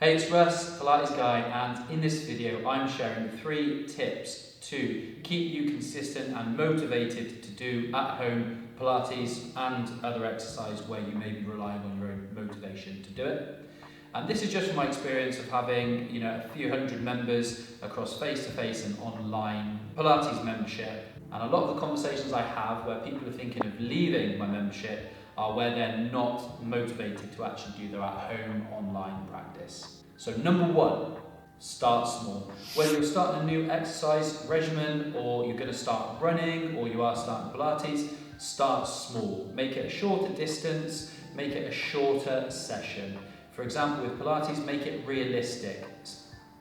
Hey, it's Russ, Pilates guy, and in this video I'm sharing 3 tips to keep you consistent and motivated to do at home Pilates and other exercise where you may be relying on your own motivation to do it. And this is just from my experience of having, a few hundred members across face-to-face and online Pilates membership. And a lot of the conversations I have where people are thinking of leaving my membership are where they're not motivated to actually do their at-home online practice. So number 1, start small. Whether you're starting a new exercise regimen or you're going to start running or you are starting Pilates, start small. Make it a shorter distance, make it a shorter session. For example, with Pilates, make it realistic.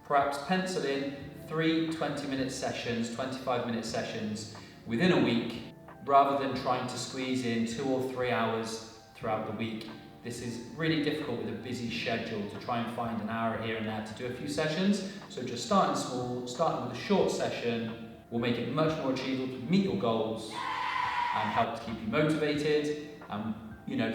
Perhaps pencil in 3 20-minute sessions, 25-minute sessions within a week, rather than trying to squeeze in 2 or 3 hours throughout the week. This is really difficult with a busy schedule to try and find an hour here and there to do a few sessions. So just starting small, starting with a short session will make it much more achievable to meet your goals and help to keep you motivated.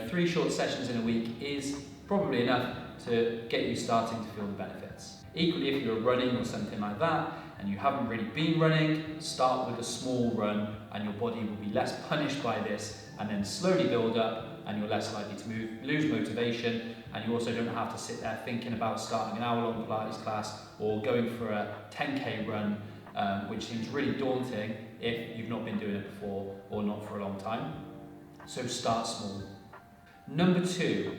3 short sessions in a week is probably enough to get you starting to feel the benefits. Equally, if you're running or something like that and you haven't really been running, start with a small run and your body will be less punished by this, and then slowly build up and you're less likely to lose motivation, and you also don't have to sit there thinking about starting an hour-long Pilates class or going for a 10k run, which seems really daunting if you've not been doing it before or not for a long time. So start small. Number 2,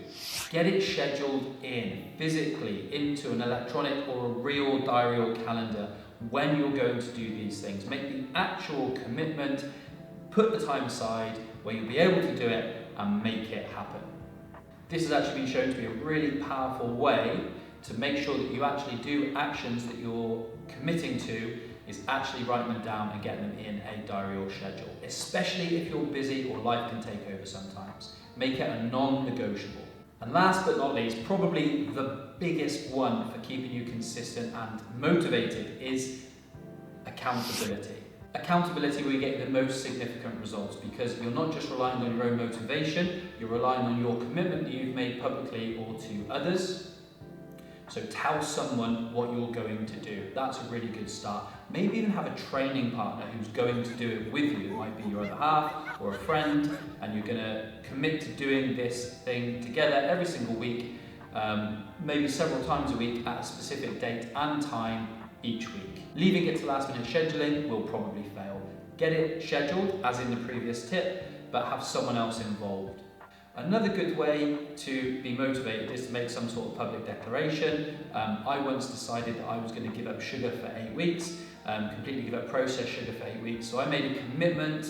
get it scheduled in physically into an electronic or a real diary or calendar when you're going to do these things. Make the actual commitment, put the time aside where you'll be able to do it and make it happen. This has actually been shown to be a really powerful way to make sure that you actually do actions that you're committing to, is actually writing them down and getting them in a diary or schedule, especially if you're busy or life can take over sometimes. Make it a non-negotiable. And last but not least, probably the biggest one for keeping you consistent and motivated is accountability. Accountability where you get the most significant results, because you're not just relying on your own motivation, you're relying on your commitment that you've made publicly or to others. So tell someone what you're going to do. That's a really good start. Maybe even have a training partner who's going to do it with you. It might be your other half or a friend, and you're going to commit to doing this thing together every single week, maybe several times a week at a specific date and time each week. Leaving it to last minute scheduling will probably fail. Get it scheduled, as in the previous tip, but have someone else involved. Another good way to be motivated is to make some sort of public declaration. I once decided that I was going to give up sugar for 8 weeks, completely give up processed sugar for 8 weeks. So I made a commitment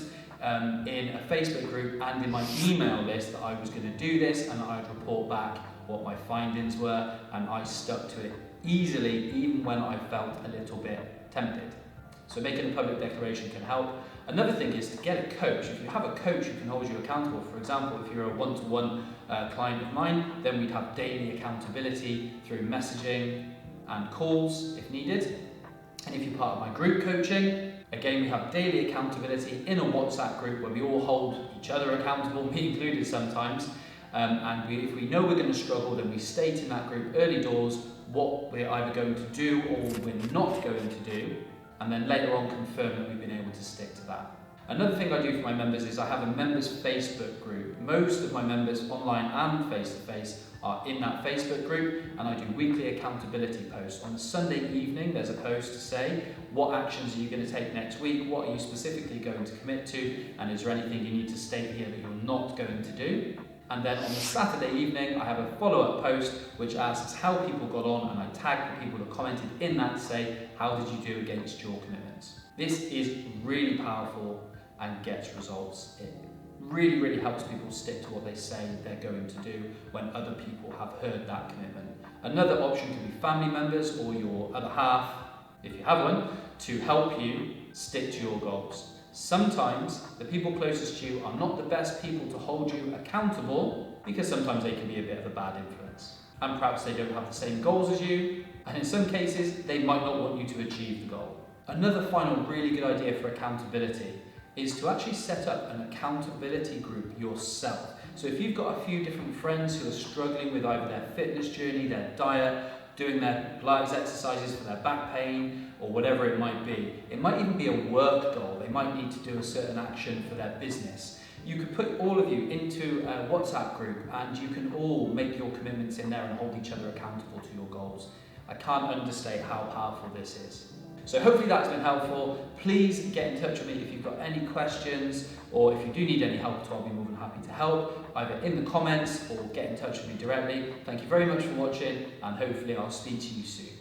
in a Facebook group and in my email list that I was going to do this, and I'd report back what my findings were, and I stuck to it easily, even when I felt a little bit tempted. So making a public declaration can help. Another thing is to get a coach. If you have a coach who can hold you accountable, for example, if you're a one-to-one client of mine, then we'd have daily accountability through messaging and calls if needed. And if you're part of my group coaching, again, we have daily accountability in a WhatsApp group where we all hold each other accountable, me included sometimes. If we know we're going to struggle, then we state in that group early doors what we're either going to do or we're not going to do, and then later on confirm that we've been able to stick to that. Another thing I do for my members is I have a members Facebook group. Most of my members online and face-to-face are in that Facebook group, and I do weekly accountability posts. On a Sunday evening, there's a post to say, what actions are you going to take next week? What are you specifically going to commit to? And is there anything you need to state here that you're not going to do? And then on the Saturday evening, I have a follow-up post which asks how people got on, and I tag the people that commented in that to say, how did you do against your commitments? This is really powerful and gets results. It really, really helps people stick to what they say they're going to do when other people have heard that commitment. Another option could be family members or your other half, if you have one, to help you stick to your goals. Sometimes the people closest to you are not the best people to hold you accountable, because sometimes they can be a bit of a bad influence. And perhaps they don't have the same goals as you, and in some cases they might not want you to achieve the goal. Another final really good idea for accountability is to actually set up an accountability group yourself. So if you've got a few different friends who are struggling with either their fitness journey, their diet, doing their Pilates exercises for their back pain or whatever it might be. It might even be a work goal. They might need to do a certain action for their business. You could put all of you into a WhatsApp group and you can all make your commitments in there and hold each other accountable to your goals. I can't understate how powerful this is. So hopefully that's been helpful. Please get in touch with me if you've got any questions, or if you do need any help at all, I'll be more than happy to help, either in the comments or get in touch with me directly. Thank you very much for watching, and hopefully I'll speak to you soon.